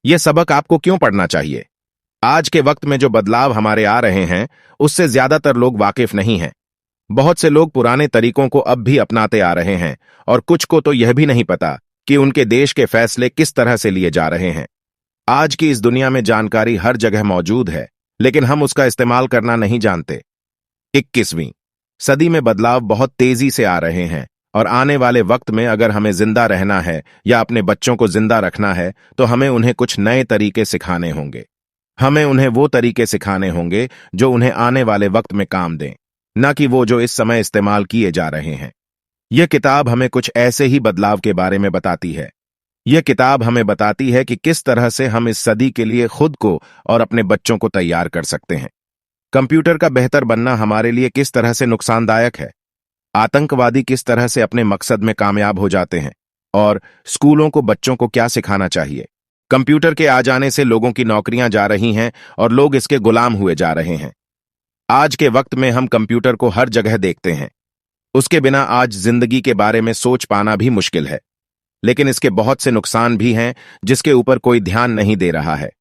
ये सबक आपको क्यों पढ़ना चाहिए? आज के वक्त में जो बदलाव हमारे आ रहे हैं, उससे ज्यादातर लोग वाकिफ नहीं हैं। बहुत से लोग पुराने तरीकों को अब भी अपनाते आ रहे हैं और कुछ को तो यह भी नहीं पता कि उनके देश के फैसले किस तरह से लिए जा रहे हैं। आज की इस दुनिया में जानकारी हर जगह मौजूद है, लेकिन हम उसका इस्तेमाल करना नहीं जानते। 21वीं सदी में बदलाव बहुत तेजी से आ रहे हैं और आने वाले वक्त में अगर हमें जिंदा रहना है या अपने बच्चों को जिंदा रखना है तो हमें उन्हें कुछ नए तरीके सिखाने होंगे। हमें उन्हें वो तरीके सिखाने होंगे जो उन्हें आने वाले वक्त में काम दें, न कि वो जो इस समय इस्तेमाल किए जा रहे हैं। यह किताब हमें कुछ ऐसे ही बदलाव के बारे में बताती है। यह किताब हमें बताती है कि किस तरह से हम इस सदी के लिए खुद को और अपने बच्चों को तैयार कर सकते हैं। कंप्यूटर का बेहतर बनना हमारे लिए किस तरह से नुकसानदायक है, आतंकवादी किस तरह से अपने मकसद में कामयाब हो जाते हैं, और स्कूलों को बच्चों को क्या सिखाना चाहिए। कंप्यूटर के आ जाने से लोगों की नौकरियां जा रही हैं और लोग इसके गुलाम हुए जा रहे हैं। आज के वक्त में हम कंप्यूटर को हर जगह देखते हैं। उसके बिना आज जिंदगी के बारे में सोच पाना भी मुश्किल है। लेकिन इसके बहुत से नुकसान भी हैं जिसके ऊपर कोई ध्यान नहीं दे रहा है।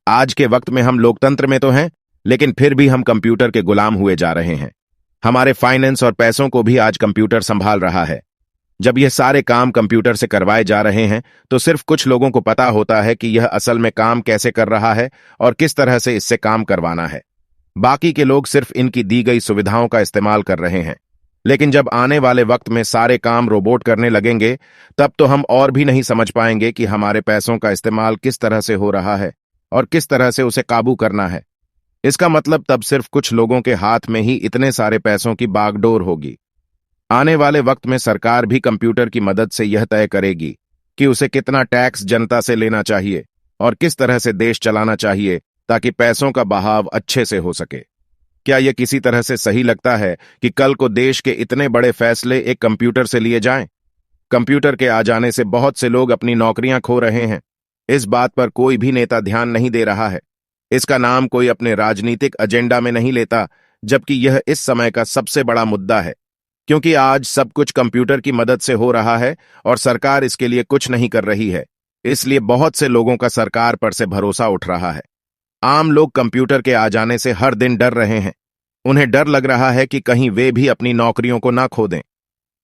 आज के वक्त में हम लोकतंत्र में तो हैं, लेकिन फिर भी हम कंप्यूटर के गुलाम हुए जा रहे हैं। हमारे फाइनेंस और पैसों को भी आज कंप्यूटर संभाल रहा है। जब यह सारे काम कंप्यूटर से करवाए जा रहे हैं तो सिर्फ कुछ लोगों को पता होता है कि यह असल में काम कैसे कर रहा है और किस तरह से इससे काम करवाना है। बाकी के लोग सिर्फ इनकी दी गई सुविधाओं का इस्तेमाल कर रहे हैं। लेकिन जब आने वाले वक्त में सारे काम रोबोट करने लगेंगे, तब तो हम और भी नहीं समझ पाएंगे कि हमारे पैसों का इस्तेमाल किस तरह से हो रहा है और किस तरह से उसे काबू करना है। इसका मतलब तब सिर्फ कुछ लोगों के हाथ में ही इतने सारे पैसों की बागडोर होगी। आने वाले वक्त में सरकार भी कंप्यूटर की मदद से यह तय करेगी कि उसे कितना टैक्स जनता से लेना चाहिए और किस तरह से देश चलाना चाहिए ताकि पैसों का बहाव अच्छे से हो सके। क्या यह किसी तरह से सही लगता है कि कल को देश के इतने बड़े फैसले एक कंप्यूटर से लिए जाएं? कंप्यूटर के आ जाने से बहुत से लोग अपनी नौकरियां खो रहे हैं। इस बात पर कोई भी नेता ध्यान नहीं दे रहा है। इसका नाम कोई अपने राजनीतिक एजेंडा में नहीं लेता, जबकि यह इस समय का सबसे बड़ा मुद्दा है। क्योंकि आज सब कुछ कंप्यूटर की मदद से हो रहा है और सरकार इसके लिए कुछ नहीं कर रही है, इसलिए बहुत से लोगों का सरकार पर से भरोसा उठ रहा है। आम लोग कंप्यूटर के आ जाने से हर दिन डर रहे हैं। उन्हें डर लग रहा है कि कहीं वे भी अपनी नौकरियों को ना खो दें।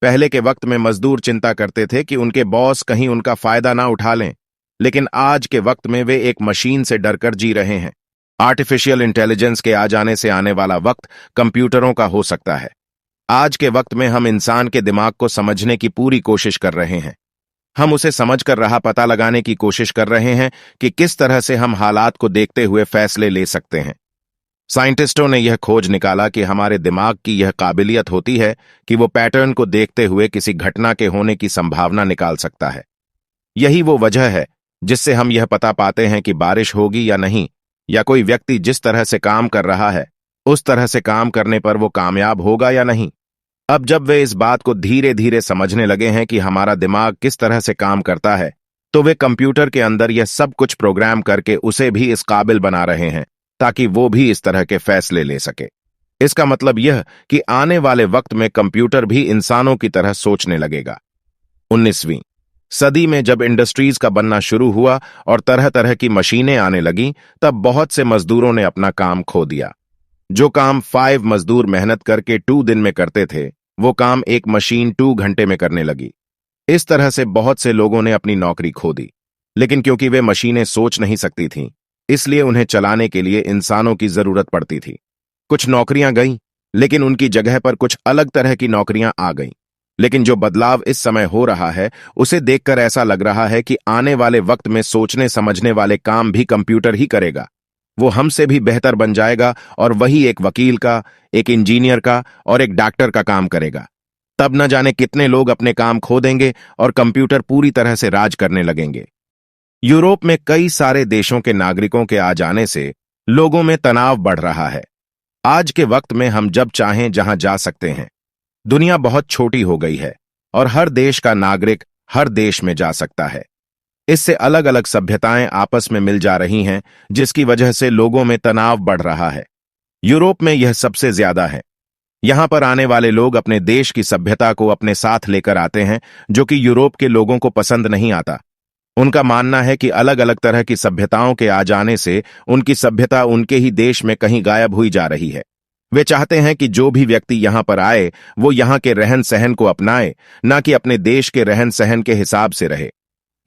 पहले के वक्त में मजदूर चिंता करते थे कि उनके बॉस कहीं उनका फायदा ना उठा लें, लेकिन आज के वक्त में वे एक मशीन से डरकर जी रहे हैं। आर्टिफिशियल इंटेलिजेंस के आ जाने से आने वाला वक्त कंप्यूटरों का हो सकता है। आज के वक्त में हम इंसान के दिमाग को समझने की पूरी कोशिश कर रहे हैं। हम उसे समझकर राह पता लगाने की कोशिश कर रहे हैं कि किस तरह से हम हालात को देखते हुए फैसले ले सकते हैं। साइंटिस्टों ने यह खोज निकाला कि हमारे दिमाग की यह काबिलियत होती है कि वो पैटर्न को देखते हुए किसी घटना के होने की संभावना निकाल सकता है। यही वो वजह है जिससे हम यह पता पाते हैं कि बारिश होगी या नहीं, या कोई व्यक्ति जिस तरह से काम कर रहा है उस तरह से काम करने पर वो कामयाब होगा या नहीं। अब जब वे इस बात को धीरे धीरे समझने लगे हैं कि हमारा दिमाग किस तरह से काम करता है, तो वे कंप्यूटर के अंदर यह सब कुछ प्रोग्राम करके उसे भी इस काबिल बना रहे हैं ताकि वो भी इस तरह के फैसले ले सके। इसका मतलब यह कि आने वाले वक्त में कंप्यूटर भी इंसानों की तरह सोचने लगेगा। 19वीं सदी में जब इंडस्ट्रीज का बनना शुरू हुआ और तरह तरह की मशीनें आने लगीं, तब बहुत से मजदूरों ने अपना काम खो दिया। जो काम 5 मजदूर मेहनत करके 2 दिन में करते थे, वो काम एक मशीन 2 घंटे में करने लगी। इस तरह से बहुत से लोगों ने अपनी नौकरी खो दी। लेकिन क्योंकि वे मशीनें सोच नहीं सकती थीं, इसलिए उन्हें चलाने के लिए इंसानों की जरूरत पड़ती थी। कुछ नौकरियां गईं, लेकिन उनकी जगह पर कुछ अलग तरह की नौकरियां आ गईं। लेकिन जो बदलाव इस समय हो रहा है, उसे देखकर ऐसा लग रहा है कि आने वाले वक्त में सोचने समझने वाले काम भी कंप्यूटर ही करेगा। वो हमसे भी बेहतर बन जाएगा और वही एक वकील का, एक इंजीनियर का और एक डॉक्टर का काम करेगा। तब न जाने कितने लोग अपने काम खो देंगे और कंप्यूटर पूरी तरह से राज करने लगेंगे। यूरोप में कई सारे देशों के नागरिकों के आ जाने से लोगों में तनाव बढ़ रहा है। आज के वक्त में हम जब चाहें जहां जा सकते हैं। दुनिया बहुत छोटी हो गई है और हर देश का नागरिक हर देश में जा सकता है। इससे अलग अलग सभ्यताएं आपस में मिल जा रही हैं, जिसकी वजह से लोगों में तनाव बढ़ रहा है। यूरोप में यह सबसे ज्यादा है। यहां पर आने वाले लोग अपने देश की सभ्यता को अपने साथ लेकर आते हैं, जो कि यूरोप के लोगों को पसंद नहीं आता। उनका मानना है कि अलग अलग तरह की सभ्यताओं के आ जाने से उनकी सभ्यता उनके ही देश में कहीं गायब हुई जा रही है। वे चाहते हैं कि जो भी व्यक्ति यहां पर आए वो यहां के रहन सहन को अपनाए, ना कि अपने देश के रहन सहन के हिसाब से रहे।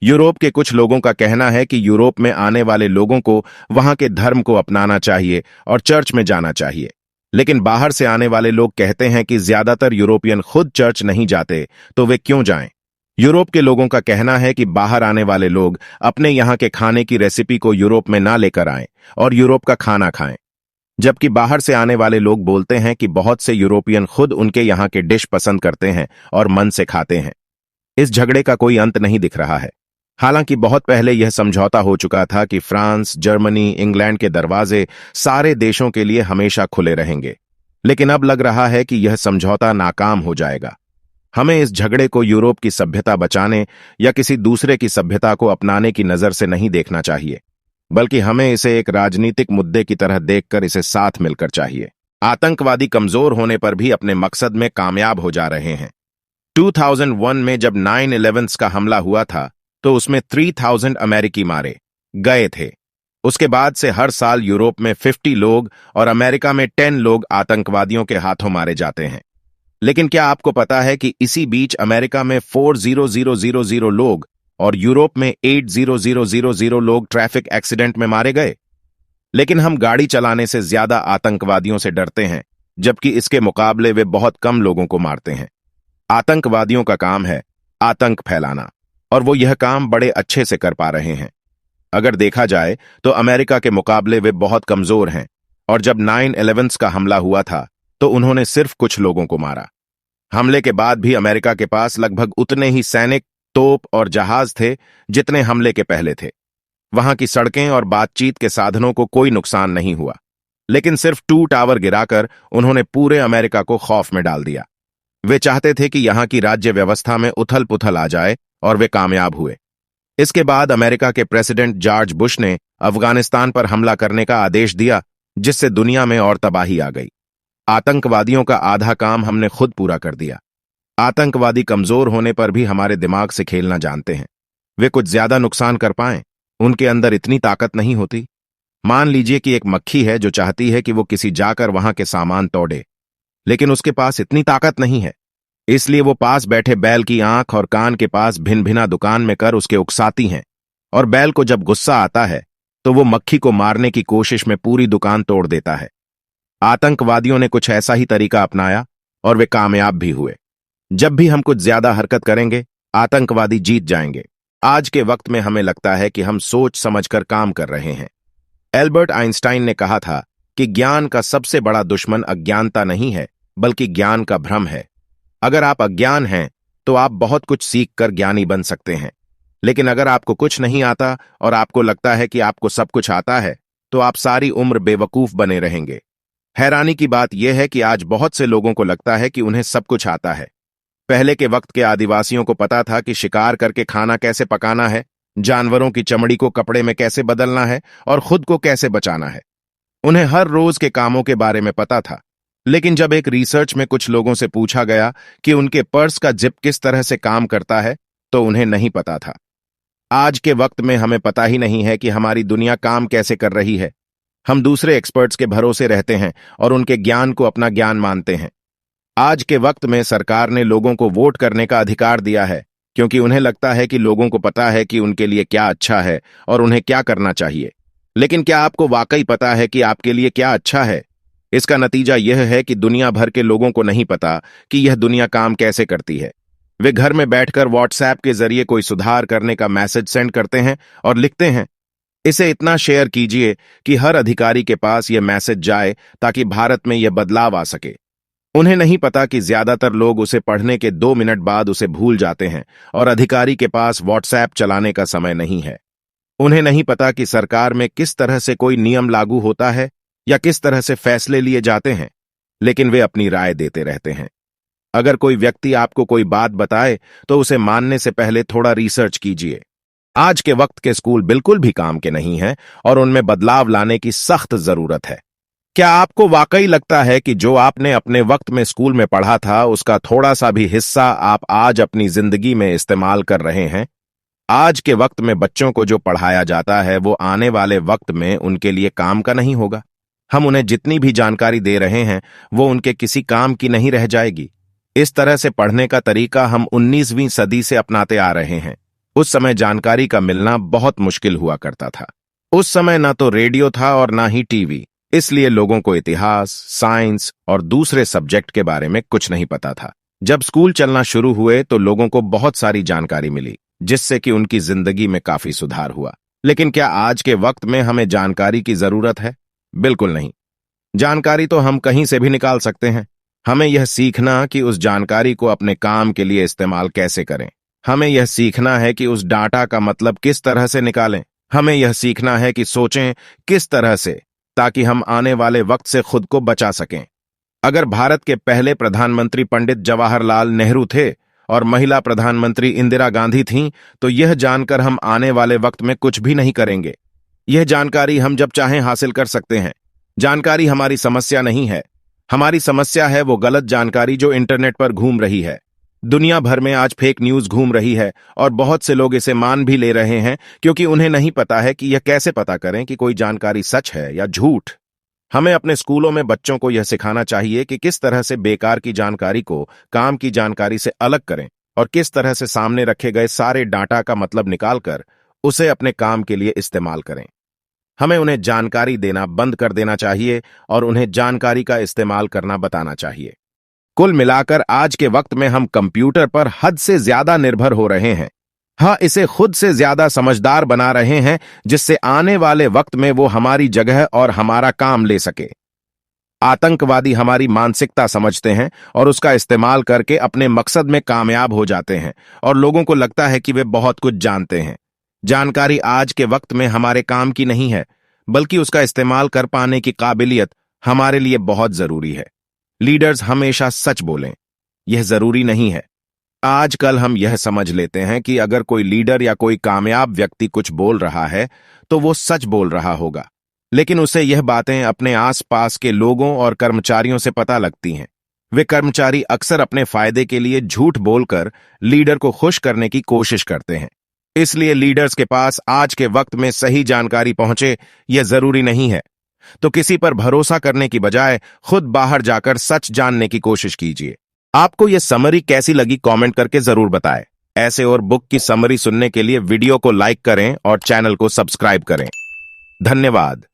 यूरोप के कुछ लोगों का कहना है कि यूरोप में आने वाले लोगों को वहां के धर्म को अपनाना चाहिए और चर्च में जाना चाहिए। लेकिन बाहर से आने वाले लोग कहते हैं कि ज्यादातर यूरोपियन खुद चर्च नहीं जाते, तो वे क्यों जाएं? यूरोप के लोगों का कहना है कि बाहर आने वाले लोग अपने यहाँ के खाने की रेसिपी को यूरोप में ना लेकर आएं और यूरोप का खाना खाएं, जबकि बाहर से आने वाले लोग बोलते हैं कि बहुत से यूरोपियन खुद उनके यहाँ के डिश पसंद करते हैं और मन से खाते हैं। इस झगड़े का कोई अंत नहीं दिख रहा है। हालांकि बहुत पहले यह समझौता हो चुका था कि फ्रांस, जर्मनी, इंग्लैंड के दरवाजे सारे देशों के लिए हमेशा खुले रहेंगे, लेकिन अब लग रहा है कि यह समझौता नाकाम हो जाएगा। हमें इस झगड़े को यूरोप की सभ्यता बचाने या किसी दूसरे की सभ्यता को अपनाने की नजर से नहीं देखना चाहिए, बल्कि हमें इसे एक राजनीतिक मुद्दे की तरह देखकर इसे साथ मिलकर चाहिए। आतंकवादी कमजोर होने पर भी अपने मकसद में कामयाब हो जा रहे हैं। 2001 में जब 9/11 का हमला हुआ था तो उसमें 3000 अमेरिकी मारे गए थे। उसके बाद से हर साल यूरोप में 50 लोग और अमेरिका में 10 लोग आतंकवादियों के हाथों मारे जाते हैं। लेकिन क्या आपको पता है कि इसी बीच अमेरिका में 40000 लोग और यूरोप में 80000 लोग ट्रैफिक एक्सीडेंट में मारे गए? लेकिन हम गाड़ी चलाने से ज्यादा आतंकवादियों से डरते हैं, जबकि इसके मुकाबले वे बहुत कम लोगों को मारते हैं। आतंकवादियों का काम है आतंक फैलाना, और वो यह काम बड़े अच्छे से कर पा रहे हैं। अगर देखा जाए तो अमेरिका के मुकाबले वे बहुत कमजोर हैं, और जब 9/11 का हमला हुआ था तो उन्होंने सिर्फ कुछ लोगों को मारा। हमले के बाद भी अमेरिका के पास लगभग उतने ही सैनिक, तोप और जहाज थे जितने हमले के पहले थे। वहां की सड़कें और बातचीत के साधनों को कोई नुकसान नहीं हुआ, लेकिन सिर्फ 2 टावर गिराकर उन्होंने पूरे अमेरिका को खौफ में डाल दिया। वे चाहते थे कि यहां की राज्य व्यवस्था में उथल पुथल आ जाए, और वे कामयाब हुए। इसके बाद अमेरिका के प्रेसिडेंट जॉर्ज बुश ने अफगानिस्तान पर हमला करने का आदेश दिया, जिससे दुनिया में और तबाही आ गई। आतंकवादियों का आधा काम हमने खुद पूरा कर दिया। आतंकवादी कमजोर होने पर भी हमारे दिमाग से खेलना जानते हैं। वे कुछ ज्यादा नुकसान कर पाएं, उनके अंदर इतनी ताकत नहीं होती। मान लीजिए कि एक मक्खी है जो चाहती है कि वो किसी जाकर वहां के सामान तोड़े, लेकिन उसके पास इतनी ताकत नहीं है, इसलिए वो पास बैठे बैल की आंख और कान के पास भिन भिना दुकान में कर उसके उकसाती हैं, और बैल को जब गुस्सा आता है तो वो मक्खी को मारने की कोशिश में पूरी दुकान तोड़ देता है। आतंकवादियों ने कुछ ऐसा ही तरीका अपनाया और वे कामयाब भी हुए। जब भी हम कुछ ज्यादा हरकत करेंगे, आतंकवादी जीत जाएंगे। आज के वक्त में हमें लगता है कि हम सोच समझकर काम कर रहे हैं। एल्बर्ट आइंस्टाइन ने कहा था कि ज्ञान का सबसे बड़ा दुश्मन अज्ञानता नहीं है, बल्कि ज्ञान का भ्रम है। अगर आप अज्ञान हैं तो आप बहुत कुछ सीखकर ज्ञानी बन सकते हैं, लेकिन अगर आपको कुछ नहीं आता और आपको लगता है कि आपको सब कुछ आता है, तो आप सारी उम्र बेवकूफ बने रहेंगे। हैरानी की बात यह है कि आज बहुत से लोगों को लगता है कि उन्हें सब कुछ आता है। पहले के वक्त के आदिवासियों को पता था कि शिकार करके खाना कैसे पकाना है, जानवरों की चमड़ी को कपड़े में कैसे बदलना है और खुद को कैसे बचाना है। उन्हें हर रोज के कामों के बारे में पता था। लेकिन जब एक रिसर्च में कुछ लोगों से पूछा गया कि उनके पर्स का जिप किस तरह से काम करता है, तो उन्हें नहीं पता था। आज के वक्त में हमें पता ही नहीं है कि हमारी दुनिया काम कैसे कर रही है। हम दूसरे एक्सपर्ट्स के भरोसे रहते हैं और उनके ज्ञान को अपना ज्ञान मानते हैं। आज के वक्त में सरकार ने लोगों को वोट करने का अधिकार दिया है, क्योंकि उन्हें लगता है कि लोगों को पता है कि उनके लिए क्या अच्छा है और उन्हें क्या करना चाहिए। लेकिन क्या आपको वाकई पता है कि आपके लिए क्या अच्छा है? इसका नतीजा यह है कि दुनिया भर के लोगों को नहीं पता कि यह दुनिया काम कैसे करती है। वे घर में बैठकर व्हाट्सएप के जरिए कोई सुधार करने का मैसेज सेंड करते हैं और लिखते हैं, इसे इतना शेयर कीजिए कि हर अधिकारी के पास यह मैसेज जाए ताकि भारत में यह बदलाव आ सके। उन्हें नहीं पता कि ज्यादातर लोग उसे पढ़ने के 2 मिनट बाद उसे भूल जाते हैं और अधिकारी के पास व्हाट्सएप चलाने का समय नहीं है। उन्हें नहीं पता कि सरकार में किस तरह से कोई नियम लागू होता है या किस तरह से फैसले लिए जाते हैं, लेकिन वे अपनी राय देते रहते हैं। अगर कोई व्यक्ति आपको कोई बात बताए तो उसे मानने से पहले थोड़ा रिसर्च कीजिए। आज के वक्त के स्कूल बिल्कुल भी काम के नहीं हैं और उनमें बदलाव लाने की सख्त जरूरत है। क्या आपको वाकई लगता है कि जो आपने अपने वक्त में स्कूल में पढ़ा था उसका थोड़ा सा भी हिस्सा आप आज अपनी जिंदगी में इस्तेमाल कर रहे हैं? आज के वक्त में बच्चों को जो पढ़ाया जाता है वो आने वाले वक्त में उनके लिए काम का नहीं होगा। हम उन्हें जितनी भी जानकारी दे रहे हैं वो उनके किसी काम की नहीं रह जाएगी। इस तरह से पढ़ने का तरीका हम 19वीं सदी से अपनाते आ रहे हैं। उस समय जानकारी का मिलना बहुत मुश्किल हुआ करता था। उस समय ना तो रेडियो था और ना ही टीवी, इसलिए लोगों को इतिहास, साइंस और दूसरे सब्जेक्ट के बारे में कुछ नहीं पता था। जब स्कूल चलना शुरू हुए तो लोगों को बहुत सारी जानकारी मिली, जिससे कि उनकी जिंदगी में काफी सुधार हुआ। लेकिन क्या आज के वक्त में हमें जानकारी की जरूरत है? बिल्कुल नहीं। जानकारी तो हम कहीं से भी निकाल सकते हैं। हमें यह सीखना कि उस जानकारी को अपने काम के लिए इस्तेमाल कैसे करें। हमें यह सीखना है कि उस डाटा का मतलब किस तरह से निकालें। हमें यह सीखना है कि सोचें किस तरह से, ताकि हम आने वाले वक्त से खुद को बचा सकें। अगर भारत के पहले प्रधानमंत्री पंडित जवाहरलाल नेहरू थे और महिला प्रधानमंत्री इंदिरा गांधी थीं, तो यह जानकर हम आने वाले वक्त में कुछ भी नहीं करेंगे। यह जानकारी हम जब चाहें हासिल कर सकते हैं। जानकारी हमारी समस्या नहीं है। हमारी समस्या है वो गलत जानकारी जो इंटरनेट पर घूम रही है। दुनिया भर में आज फेक न्यूज घूम रही है और बहुत से लोग इसे मान भी ले रहे हैं, क्योंकि उन्हें नहीं पता है कि यह कैसे पता करें कि कोई जानकारी सच है या झूठ। हमें अपने स्कूलों में बच्चों को यह सिखाना चाहिए कि किस तरह से बेकार की जानकारी को काम की जानकारी से अलग करें और किस तरह से सामने रखे गए सारे डाटा का मतलब निकालकर उसे अपने काम के लिए इस्तेमाल करें। हमें उन्हें जानकारी देना बंद कर देना चाहिए और उन्हें जानकारी का इस्तेमाल करना बताना चाहिए। कुल मिलाकर आज के वक्त में हम कंप्यूटर पर हद से ज्यादा निर्भर हो रहे हैं। हाँ, इसे खुद से ज्यादा समझदार बना रहे हैं, जिससे आने वाले वक्त में वो हमारी जगह और हमारा काम ले सके। आतंकवादी हमारी मानसिकता समझते हैं और उसका इस्तेमाल करके अपने मकसद में कामयाब हो जाते हैं और लोगों को लगता है कि वे बहुत कुछ जानते हैं। जानकारी आज के वक्त में हमारे काम की नहीं है, बल्कि उसका इस्तेमाल कर पाने की काबिलियत हमारे लिए बहुत जरूरी है। लीडर्स हमेशा सच बोलें, यह जरूरी नहीं है। आजकल हम यह समझ लेते हैं कि अगर कोई लीडर या कोई कामयाब व्यक्ति कुछ बोल रहा है तो वो सच बोल रहा होगा, लेकिन उसे यह बातें अपने आसपास के लोगों और कर्मचारियों से पता लगती हैं। वे कर्मचारी अक्सर अपने फायदे के लिए झूठ बोलकर लीडर को खुश करने की कोशिश करते हैं। इसलिए लीडर्स के पास आज के वक्त में सही जानकारी पहुंचे यह जरूरी नहीं है। तो किसी पर भरोसा करने की बजाय खुद बाहर जाकर सच जानने की कोशिश कीजिए। आपको यह समरी कैसी लगी कमेंट करके जरूर बताएं। ऐसे और बुक की समरी सुनने के लिए वीडियो को लाइक करें और चैनल को सब्सक्राइब करें। धन्यवाद।